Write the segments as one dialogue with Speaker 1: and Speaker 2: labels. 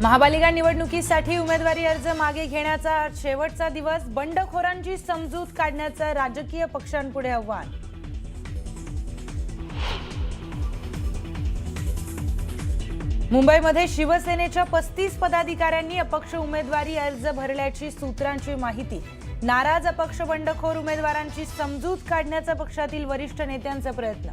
Speaker 1: महापालिका निवडणुकीसाठी उमेदवारी अर्ज मागे घेण्याचा शेवटचा दिवस। बंडखोरांची समजूत काढण्याचं राजकीय पक्षांपुढे आव्हान। मुंबईमध्ये शिवसेनेच्या 35 पदाधिकाऱ्यांनी अपक्ष उमेदवारी अर्ज भरल्याची सूत्रांची माहिती। नाराज अपक्ष बंडखोर उमेदवारांची समजूत काढण्याचा पक्षातील वरिष्ठ नेत्यांचा प्रयत्न।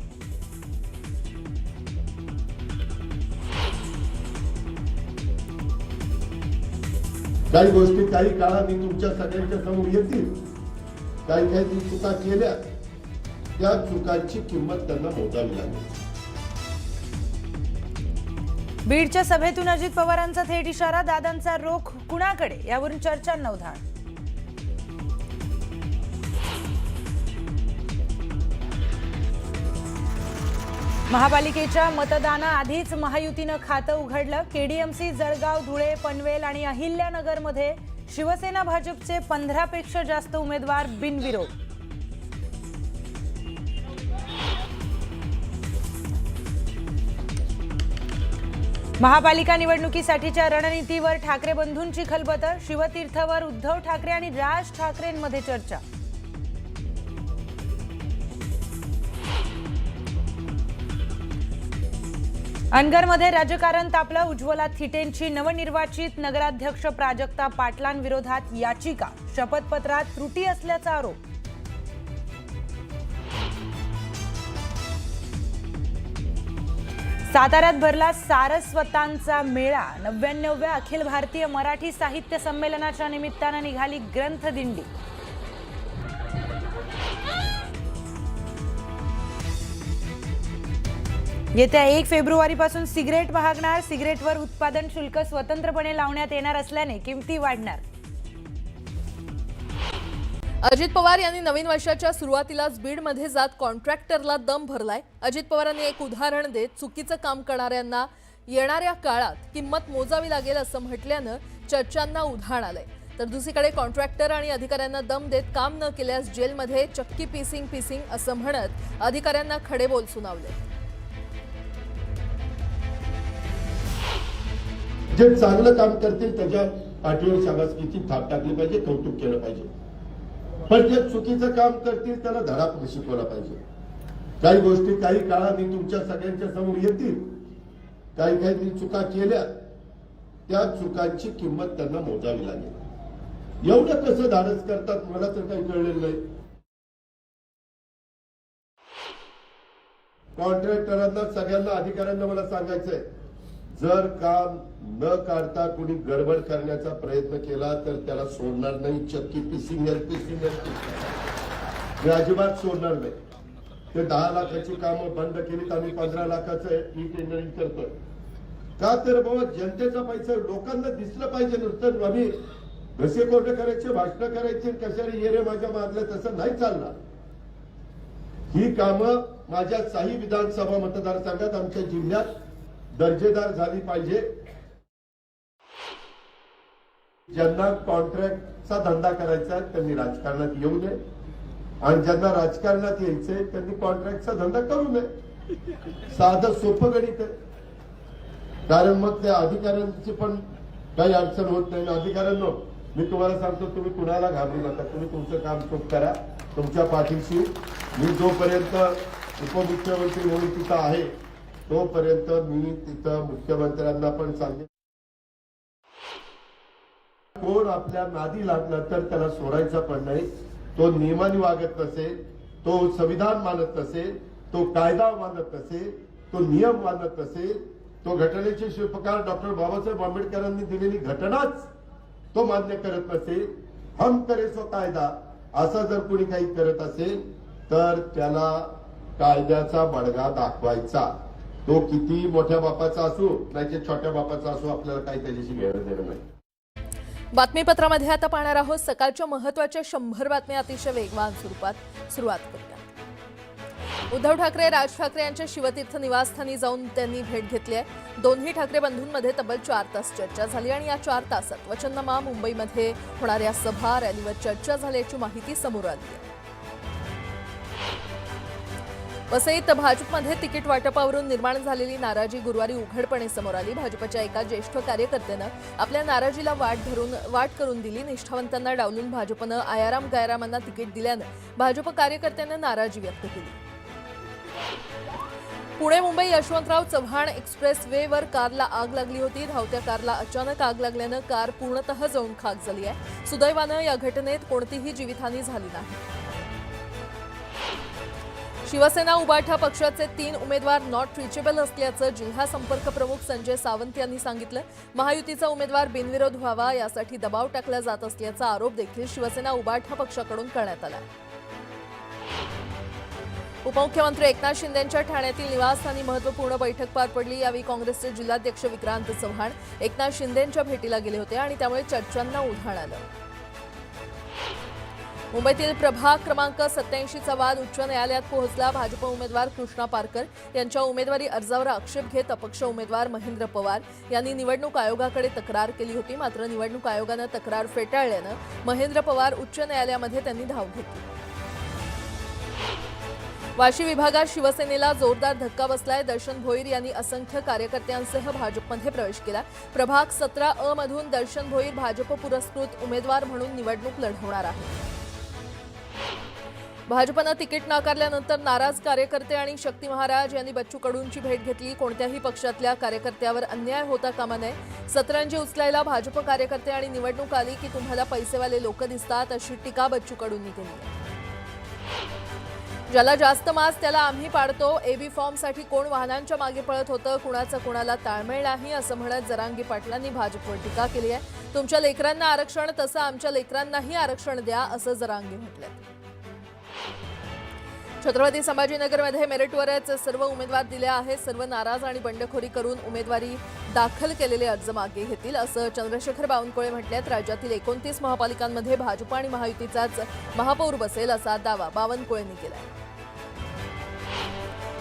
Speaker 2: काही गोष्टी काही काळाने तुमच्या सगळ्यांच्या समोर येतील। काही चुका केल्या, त्या चुकांची किंमत त्यांना मोजावी लागेल।
Speaker 1: बीडच्या सभेतून अजित पवारांचा थेट इशारा। दादांचा रोख कुणाकडे, यावरून चर्चांना उधाण। महापालिकेच्या मतदानाआधीच महायुतीनं खातं उघडलं। केडीएमसी, जळगाव, धुळे, पनवेल आणि अहिल्यानगरमध्ये शिवसेना भाजपचे 15 पेक्षा जास्त उमेदवार बिनविरोध। महापालिका निवडणुकीसाठीच्या रणनीतीवर ठाकरे बंधूंची खलबतं। शिवतीर्थवर उद्धव ठाकरे आणि राज ठाकरेंमध्ये चर्चा। अनगरमध्ये राजकारण तापलं। उज्ज्वला थिटेंची नवनिर्वाचित नगराध्यक्ष प्राजक्ता पाटलांविरोधात याचिका। शपथपत्रात त्रुटी असल्याचा आरोप। साताऱ्यात भरला सारस्वतांचा मेळा। 99व्या अखिल भारतीय मराठी साहित्य संमेलनाच्या निमित्तानं निघाली ग्रंथदिंडी। येत्या 1 फेब्रुवारीपासून सिगरेट महागणार। सिगरेटवर उत्पादन शुल्क स्वतंत्रपणे लावण्यात येणार असल्याने किमती वाढणार।
Speaker 3: अजित पवार यांनी नवीन वर्षाच्या सुरुवातीलाच बीडमध्ये जात कॉन्ट्रॅक्टरला दम भरलाय। अजित पवारांनी एक उदाहरण देत चुकीचं काम करणाऱ्यांना येणाऱ्या काळात किंमत मोजावी लागेल असं म्हटल्यानं चर्चांना उधाण आलंय। तर दुसरीकडे कॉन्ट्रॅक्टर आणि अधिकाऱ्यांना दम देत काम न केल्यास जेलमध्ये चक्की पीसिंग असं म्हणत अधिकाऱ्यांना खडेबोल सुनावले।
Speaker 2: जे चांगलं काम करतील त्याच्या पाठीवर शाबासकीची थाप टाकली पाहिजे, कौतुक केलं पाहिजे। पण जे चुकीचं काम करतील त्याला धडा शिकवला पाहिजे। काही गोष्टी काही काळाने तुमच्या सगळ्यांच्या समोर येतील। काही चुका केल्या, त्या चुकांची किंमत त्यांना मोजावी लागेल। एवढं कसं धाडस करतात मला तर काही कळलेलं नाही। कॉन्ट्रॅक्टरांना सगळ्यांना अधिकाऱ्यांना मला सांगायचंय, जर काम न काढता कोणी गडबड करण्याचा प्रयत्न केला तर त्याला सोडणार नाही। चक्की पीसिंग मी अजिबात सोडणार नाही। ते 10 लाखाची कामं बंद केलीत, आम्ही 15 लाखाचं ई टेंडरिंग करतोय। का तर बाबा जनतेचा पैसा लोकांना दिसलं पाहिजे। नुसतं आम्ही घसे कोरडे करायचे, भाषण करायचे, कशाने येरे माझ्या मागल्या, तसं नाही चालणार। ही कामं माझ्या 6 विधानसभा मतदारसंघात आमच्या जिल्ह्यात दर्जेदार झाली पाहिजे। ज्यांना कॉन्ट्रॅक्टचा धंदा करायचा त्यांनी राजकारणात येऊ नये, आणि ज्यांना राजकारणात यायचंय त्यांनी कॉन्ट्रॅक्टचा धंदा करू नये। साधं सोपं गणित आहे। कारण मग त्या अधिकाऱ्यांची पण काही अडचण होत नाही। अधिकाऱ्यांनो, मी तुम्हाला सांगतो, तुम्ही कुणाला घाबरू नका। तुम्ही तुमचं काम चूक करा, तुमच्या पाठीशी मी जोपर्यंत उपमुख्यमंत्री म्हणून तिथं आहे तोपर्यंत मी तिथं मुख्यमंत्र्यांना पण सांगेन, कोण आपल्या नादी लागला तर त्याला सोडायचा पण नाही। तो नियमाने वागत नसेल, तो संविधान मानत नसेल, तो कायदा मानत नसेल, तो नियम मानत नसेल, तो घटनेचे शिल्पकार डॉक्टर बाबासाहेब आंबेडकरांनी दिलेली घटनाच तो मान्य करत नसेल, हम करे सो कायदा असं जर कोणी काही करत असेल तर त्याला कायद्याचा बडगा दाखवायचा। तो किती मोठ्या बापाचा असो नाही छोट्या बापाचा असो, आपल्याला काही त्याच्याशी घेणं देणं नाही।
Speaker 3: बातमीपत्रामध्ये आता पाहणार आहोत सकाळच्या महत्त्वाच्या 100 बातम्या अतिशय वेगवान स्वरूपात। सुरुवात करूया। उद्धव ठाकरे, राज ठाकरे यांच्या शिवतीर्थ निवासस्थानी जाऊन त्यांनी भेट घेतली आहे। दोन्ही ठाकरे बंधूंमध्ये तब्बल 4 तास चर्चा झाली आणि या 4 तासात वचननामा, मुंबईमध्ये होणाऱ्या सभा, रॅलीवर चर्चा झाल्याची माहिती समोर आली आहे। वसईत भाजपमध्ये तिकीट वाटपावरून निर्माण झालेली नाराजी गुरुवारी उघडपणे समोर आली. भाजपच्या एका ज्येष्ठ कार्यकर्त्यानं आपल्या नाराजीला वाट करून दिली. निष्ठावंतांना डावलून भाजपनं आयाराम गायरामांना तिकीट दिल्यानं भाजप कार्यकर्त्यांनी नाराजी व्यक्त केली. पुणे मुंबई यशवंतराव चव्हाण एक्सप्रेस वेवर कारला आग लागली होती. धावत्या कारला अचानक आग लागल्यानं कार पूर्णतः जळून खाक झाली आहे. सुदैवानं या घटनेत कोणतीही जीवितहानी झाली नाही. शिवसेना उबाठा पक्षाचे 3 उमेदवार नॉट रिचेबल असल्याचं जिल्हा संपर्क प्रमुख संजय सावंत यांनी सांगितलं. महायुतीचा उमेदवार बिनविरोध व्हावा यासाठी दबाव टाकला जात असल्याचा आरोप देखील शिवसेना उबाठा पक्षाकडून करण्यात आला. उपमुख्यमंत्री एकनाथ शिंदेंच्या ठाण्यातील निवासस्थानी महत्त्वपूर्ण बैठक पार पडली. यावेळी काँग्रेसचे जिल्हाध्यक्ष विक्रांत चव्हाण एकनाथ शिंदेंच्या भेटीला गेले होते आणि त्यामुळे चर्चांना उधाण आलं. मुंबईतील प्रभाग क्रमांक 87चा वाद उच्च न्यायालयात पोहोचला. भाजप उमेदवार कृष्णा पारकर यांच्या उमेदवारी अर्जावर आक्षेप घेत अपक्ष उमेदवार महेंद्र पवार यांनी निवडणूक आयोगाकडे तक्रार केली होती. मात्र निवडणूक आयोगानं तक्रार फेटाळल्यानं महेंद्र पवार उच्च न्यायालयामध्ये त्यांनी धाव घेतली. वाशी विभागात शिवसेनेला जोरदार धक्का बसलाय. दर्शन भोईर यांनी असंख्य कार्यकर्त्यांसह भाजपमध्ये प्रवेश केला. प्रभाग 17 मधून दर्शन भोईर भाजप पुरस्कृत उमेदवार म्हणून निवडणूक लढवणार आहे. भाजपनं तिकीट नाकारल्यानंतर नाराज कार्यकर्ते आणि शक्ती महाराज यांनी बच्चू कडूंची भेट घेतली. कोणत्याही पक्षातल्या कार्यकर्त्यावर अन्याय होता कामा नये. सतरंजी उचलायला भाजप कार्यकर्ते आणि निवडणूक आली की तुम्हाला पैसेवाले लोक दिसतात अशी टीका बच्चू कडूंनी केली. ज्याला जास्त मास त्याला आम्ही पाडतो. एबी फॉर्मसाठी कोण वाहनांच्या मागे पळत होतं, कुणाचं कुणाला ताळमेळ नाही असं म्हणत जरांगे पाटलांनी भाजपवर टीका केली आहे. तुमच्या लेकरांना आरक्षण तसं आमच्या लेकरांनाही आरक्षण द्या असं जरांगे म्हटलं. छत्रपती संभाजीनगरमध्ये मेरिटवरच सर्व उमेदवार दिले आहेत. सर्व नाराज आणि बंडखोरी करून उमेदवारी दाखल केलेले अर्ज मागे घेतील असं चंद्रशेखर बावनकुळे म्हटल्यात. राज्यातील 29 महापालिकांमध्ये भाजप आणि महायुतीचाच महापौर बसेल असा दावा बावनकुळेंनी केला.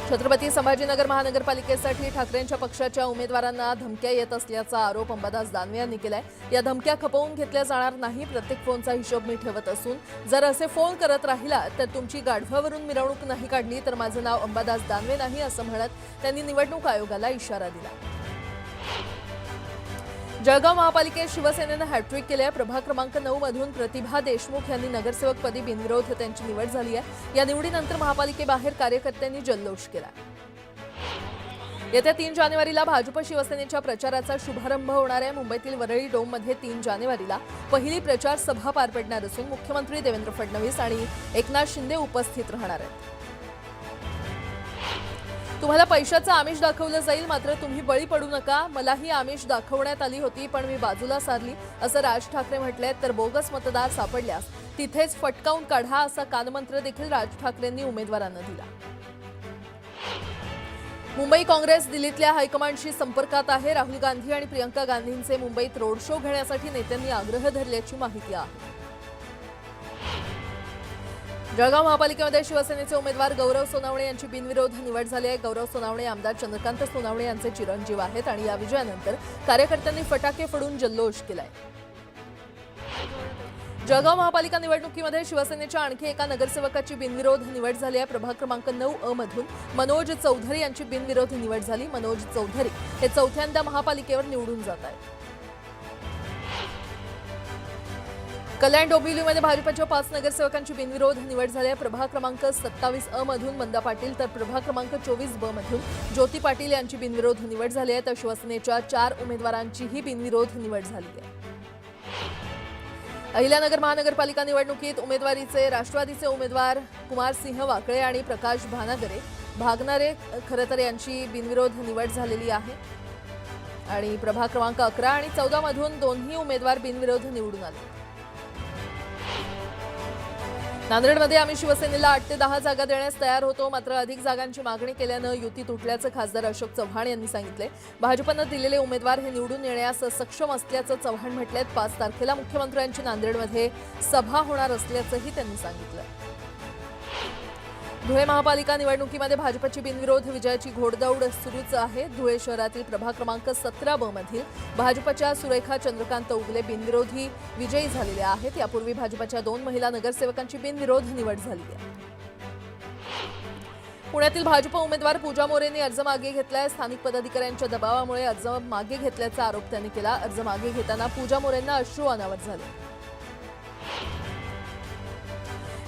Speaker 3: छत्रपती संभाजीनगर महानगरपालिकेसाठी ठाकरेंच्या पक्षाच्या उमेदवारांना धमक्या येत असल्याचा आरोप अंबादास दानवे यांनी केलाय. या धमक्या खपवून घेतल्या जाणार नाही. प्रत्येक फोनचा हिशोब मी ठेवत असून जर असे फोन करत राहिला तर तुमची गाढवावरून मिरवणूक नाही काढली तर माझं नाव अंबादास दानवे नाही असं म्हणत त्यांनी निवडणूक आयोगाला इशारा दिला. जळगाव महापालिकेत शिवसेनेनं हॅट्रिक केली आहे. प्रभाग क्रमांक 9 मधून प्रतिभा देशमुख यांनी नगरसेवकपदी बिनविरोध त्यांची निवड झाली आहे. या निवडीनंतर महापालिकेबाहेर कार्यकर्त्यांनी जल्लोष केला. येत्या 3 जानेवारीला भाजप शिवसेनेच्या प्रचाराचा शुभारंभ होणार आहे. मुंबईतील वरळी डोममध्ये 3 जानेवारीला पहिली प्रचार सभा पार पडणार असून मुख्यमंत्री देवेंद्र फडणवीस आणि एकनाथ शिंदे उपस्थित राहणार आहेत. तुम्हाला पैशाचं आमिष दाखवलं जाईल मात्र तुम्ही बळी पडू नका. मलाही आमिष दाखवण्यात आली होती पण मी बाजूला सारली असं राज ठाकरे म्हटले. तर बोगस मतदार सापडल्यास तिथेच फटकावून काढा असा कानमंत्र देखील राज ठाकरेंनी उमेदवारांना दिला. मुंबई काँग्रेस दिल्लीतल्या हायकमांडशी संपर्कात आहे. राहुल गांधी आणि प्रियंका गांधींचे मुंबईत रोड शो घेण्यासाठी नेत्यांनी आग्रह धरल्याची माहिती आहे. जळगाव महापालिकेमध्ये शिवसेनेचे उमेदवार गौरव सोनावणे यांची बिनविरोध निवड झाली आहे. गौरव सोनावणे आमदार चंद्रकांत सोनावणे यांचे चिरंजीव आहेत आणि या विजयानंतर कार्यकर्त्यांनी फटाके फोडून जल्लोष केलाय. जळगाव महापालिका निवडणुकीमध्ये शिवसेनेच्या आणखी एका नगरसेवकाची बिनविरोध निवड झाली आहे. प्रभाग क्रमांक 9 मधून मनोज चौधरी यांची बिनविरोध निवड झाली. मनोज चौधरी हे 4थ्यांदा महापालिकेवर निवडून जात आहेत. कल्याण डोंबिवलीमध्ये भाजपच्या 5 नगरसेवकांची बिनविरोध निवड झाली आहे. प्रभाग क्रमांक 27 मधून मंदा पाटील तर प्रभाग क्रमांक 24 मधून ज्योती पाटील यांची बिनविरोध निवड झाली आहे. तर शिवसेनेच्या 4 उमेदवारांचीही बिनविरोध निवड झाली आहे. अहिल्यानगर महानगरपालिका निवडणुकीत उमेदवारीचे राष्ट्रवादीचे उमेदवार कुमारसिंह वाकळे आणि प्रकाश भागनारे खरं तर यांची बिनविरोध निवड झालेली आहे. आणि प्रभाग क्रमांक 11 आणि 14 मधून दोन्ही उमेदवार बिनविरोध निवडून आले. नांदेडमध्ये आम्ही शिवसेनेला 8 ते 10 जागा देण्यास तयार होतो मात्र अधिक जागांची मागणी केल्यानं युती तुटल्याचं खासदार अशोक चव्हाण यांनी सांगितले. भाजपनं दिलेले उमेदवार हे निवडून येण्यास सक्षम असल्याचं चव्हाण म्हटलेत. 5 तारखेला मुख्यमंत्र्यांची नांदेडमध्ये सभा होणार असल्याचंही त्यांनी सांगितलं. धुळे महापालिका निवडणुकीमध्ये भाजपची बिनविरोध विजयाची घोडदौड सुरूच आहे. धुळे शहरातील प्रभाग क्रमांक 17 मधील भाजपच्या सुरेखा चंद्रकांत उगले बिनविरोधी विजयी झालेल्या आहेत. यापूर्वी भाजपच्या 2 महिला नगरसेवकांची बिनविरोध निवड झाली आहे. पुण्यातील भाजप उमेदवार पूजा मोरेंनी अर्ज मागे घेतलाय. स्थानिक पदाधिकाऱ्यांच्या दबावामुळे अर्ज मागे घेतल्याचा आरोप त्यांनी केला. अर्ज मागे घेताना पूजा मोरेंना अश्रू अनावर झाले.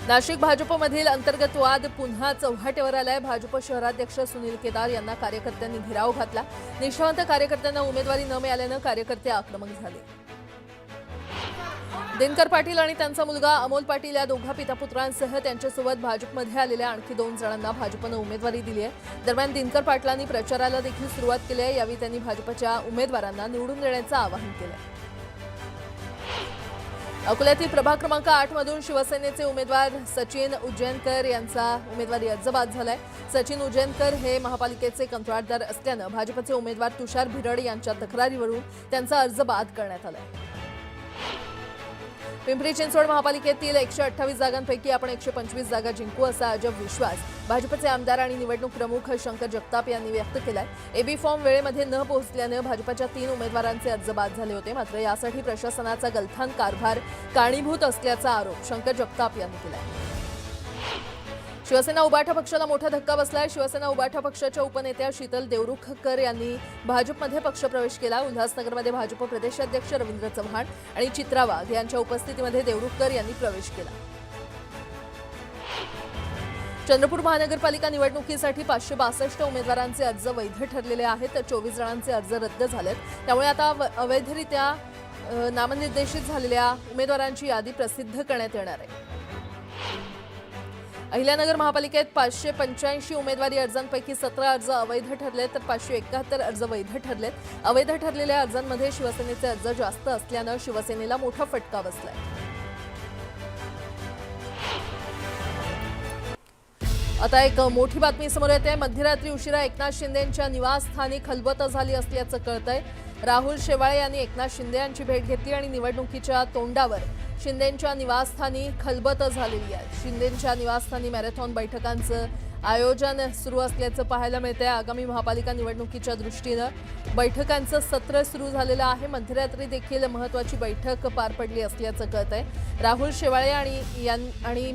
Speaker 3: नाशिक भाजपमधील अंतर्गत वाद पुन्हा चव्हाट्यावर आलाय. भाजप शहराध्यक्ष सुनील केदार यांना कार्यकर्त्यांनी घेराव घातला. निष्ठावंत कार्यकर्त्यांना उमेदवारी न मिळाल्यानं कार्यकर्ते आक्रमक झाले. दिनकर पाटील आणि त्यांचा मुलगा अमोल पाटील या दोघा पितापुत्रांसह त्यांच्यासोबत भाजपमध्ये आलेल्या आणखी 2 जणांना भाजपनं उमेदवारी दिली आहे. दरम्यान दिनकर पाटलांनी प्रचाराला देखील सुरुवात केली आहे. यावेळी त्यांनी भाजपच्या उमेदवारांना निवडून देण्याचं आवाहन केलं. अकोल्यातील प्रभाग क्रमांक 8 मधून शिवसेनेचे उमेदवार सचिन उज्जैनकर यांचा उमेदवारी अर्ज बाद झालाय. सचिन उज्जैनकर हे महापालिकेचे कंत्राटदार असल्यानं भाजपचे उमेदवार तुषार भिरड यांच्या तक्रारीवरून त्यांचा अर्ज बाद करण्यात आलाय. पिंपरी चिंचवड महापालिकेतील 128 जागांपैकी आपण 125 जागा जिंकू असा अजब विश्वास भाजपचे आमदार आणि निवडणूक प्रमुख शंकर जगताप यांनी व्यक्त केलाय. एबी फॉर्म वेळेमध्ये न पोहोचल्यानं भाजपच्या 3 उमेदवारांचे अर्ज बाद झाले होते. मात्र यासाठी प्रशासनाचा गलथान कारभार कारणीभूत असल्याचा आरोप शंकर जगताप यांनी केलाय. शिवसेना उबाठा पक्षाला मोठा धक्का बसलाय. शिवसेना उबाठा पक्षाच्या उपनेत्या शीतल देवरुखकर यांनी भाजपमध्ये पक्षप्रवेश केला. उल्हासनगरमध्ये भाजप प्रदेशाध्यक्ष रवींद्र चव्हाण आणि चित्रा वाघ यांच्या उपस्थितीमध्ये देवरुखकर यांनी प्रवेश केला. चंद्रपूर महानगरपालिका निवडणुकीसाठी 562 उमेदवारांचे अर्ज वैध ठरलेले आहेत. तर 24 जणांचे अर्ज रद्द झालेत. त्यामुळे आता अवैधरित्या नामनिर्देशित झालेल्या उमेदवारांची यादी प्रसिद्ध करण्यात येणार आहे. अहिल्यानगर महापालिकेत 585 उमेदवारी अर्जांपैकी 17 अर्ज अवैध ठरले तर 571 अर्ज वैध ठरलेत. अवैध ठरलेल्या अर्जांमध्ये शिवसेनेचे अर्ज जास्त असल्यानं शिवसेनेला मोठा फटका बसलाय. आता एक मोठी बातमी समोर येते. मध्यरात्री उशिरा एकनाथ शिंदेंच्या निवासस्थानी खलबतं झाली असल्याचं कळतंय. राहुल शेवाळे यांनी एकनाथ शिंदे यांची भेट घेतली आणि निवडणुकीच्या तोंडावर शिंदेंच्या निवासस्थानी खलबतं झालेली आहे. शिंदेंच्या निवासस्थानी मॅरेथॉन बैठकांचं आयोजन सुरू असल्याचं पाहायला मिळतंय. आगामी महापालिका निवडणुकीच्या दृष्टीनं बैठकांचं सत्र सुरू झालेलं आहे. मध्यरात्री देखील महत्त्वाची बैठक पार पडली असल्याचं कळतंय. राहुल शेवाळे आणि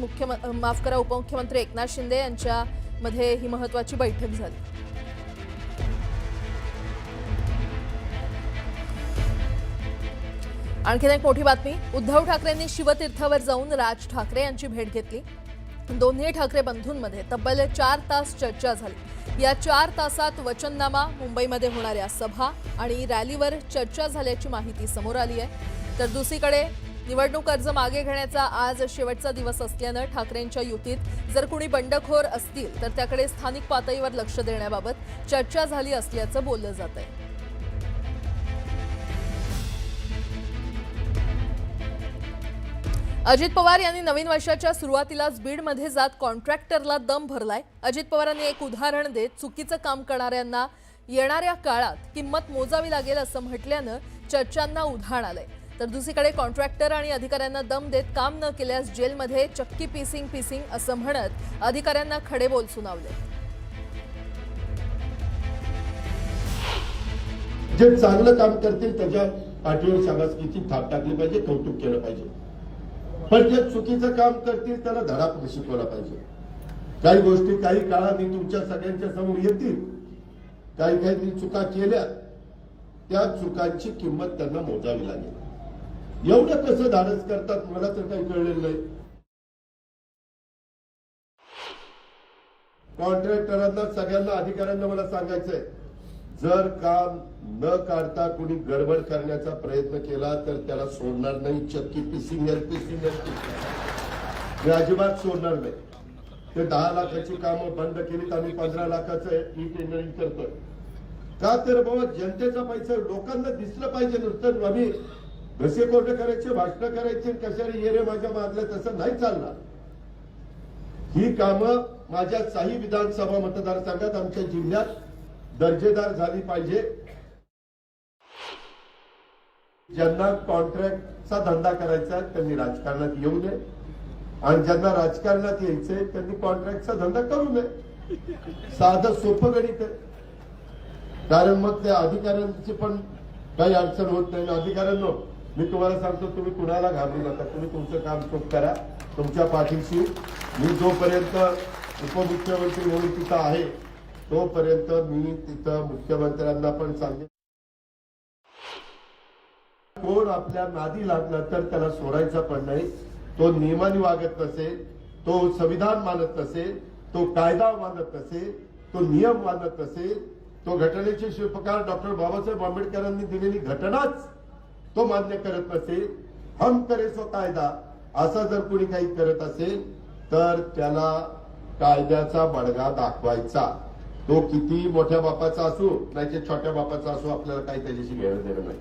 Speaker 3: उपमुख्यमंत्री एकनाथ शिंदे यांच्यामध्ये ही महत्त्वाची बैठक झाली. आणखीन एक मोठी बातमी. उद्धव ठाकरेंनी शिवतीर्थावर जाऊन राज ठाकरे यांची भेट घेतली. दोन्ही ठाकरे बंधूंमध्ये तब्बल 4 तास चर्चा झाली. या 4 तासात वचननामा, मुंबईमध्ये होणाऱ्या सभा आणि रॅलीवर चर्चा झाल्याची माहिती समोर आली आहे. तर दुसरीकडे निवडणूक अर्ज मागे घेण्याचा आज शेवटचा दिवस असल्यानं ठाकरेंच्या युतीत जर कुणी बंडखोर असतील तर त्याकडे स्थानिक पातळीवर लक्ष देण्याबाबत चर्चा झाली असल्याचं बोललं जात आहे. अजित पवार यांनी नवीन वर्षाच्या सुरुवातीलाच बीडमध्ये जात कॉन्ट्रॅक्टरला दम भरलाय. अजित पवारांनी एक उदाहरण देत चुकीचं काम करणाऱ्यांना येणाऱ्या काळात किंमत मोजावी लागेल असं म्हटल्यानं चर्चांना उधाण आलंय. तर दुसरीकडे कॉन्ट्रॅक्टर आणि अधिकाऱ्यांना दम देत काम न केल्यास जेलमध्ये चक्की पीसिंग असं म्हणत अधिकाऱ्यांना खडेबोल सुनावले.
Speaker 2: जे चांगलं काम करतील त्याच्या पाठीवर शाबासकीची थाप टाकली पाहिजे, कौतुक केलं पाहिजे. पण जे चुकीचं काम करतील त्याला धडा शिकवला पाहिजे. काही गोष्टी काही काळाने तुमच्या सगळ्यांच्या समोर येतील. काही चुका केल्या, त्या चुकांची किंमत त्यांना मोजावी लागेल. एवढं कसं धाडस करतात मला तर काही कळलेलं नाही. कॉन्ट्रॅक्टरांना सगळ्यांना अधिकाऱ्यांना मला सांगायचंय, जर काम न काढता कुणी गडबड करण्याचा प्रयत्न केला तर त्याला सोडणार नाही. चक्की पिसिंग मी अजिबात सोडणार नाही. ते 10 लाखाची कामं बंद केलीत, आम्ही 15 लाखाचं ई टेंडरिंग करतोय. का तर बाबा जनतेचा पैसा लोकांना दिसलं पाहिजे. नुसतं आम्ही घसे कोरडे करायचे, भाषण करायचे, कशाला ये रे माझ्या मागल्या, तसं नाही चालणार. ही कामं माझ्या 6 विधानसभा मतदारसंघात आमच्या जिल्ह्यात दर्जेदार झाली पाहिजे. ज्यांना कॉन्ट्रॅक्टचा धंदा करायचा त्यांनी राजकारणात येऊ नये आणि ज्यांना राजकारणात यायचंय त्यांनी कॉन्ट्रॅक्टचा धंदा करू नये. साधं सोपं गणित आहे. कारण मग त्या अधिकाऱ्यांची पण काही अडचण होत नाही. अधिकाऱ्यांनो, मी तुम्हाला सांगतो, तुम्ही कुणाला घाबरू नका. तुम्ही तुमचं काम चूक करा. तुमच्या पाठीशी मी जोपर्यंत उपमुख्यमंत्री म्हणून तिथं आहे तोपर्यंत मी तिथं मुख्यमंत्र्यांना पण सांगेन, कोण आपल्या नादी लागला तर त्याला सोडायचा पण नाही. तो नियमाने वागत नसेल, तो संविधान मानत नसेल, तो कायदा मानत नसेल, तो नियम मानत नसेल, तो घटनेचे शिल्पकार डॉक्टर बाबासाहेब आंबेडकरांनी दिलेली घटनाच तो मान्य करत नसेल, हम करे सो कायदा असं जर कोणी काही करत असेल तर त्याला कायद्याचा बडगा दाखवायचा. तो किती मोठ्या बापाचा असो नाही छोट्या बापाचा असो, आपल्याला काही त्याच्याशी घेणं देणं नाही.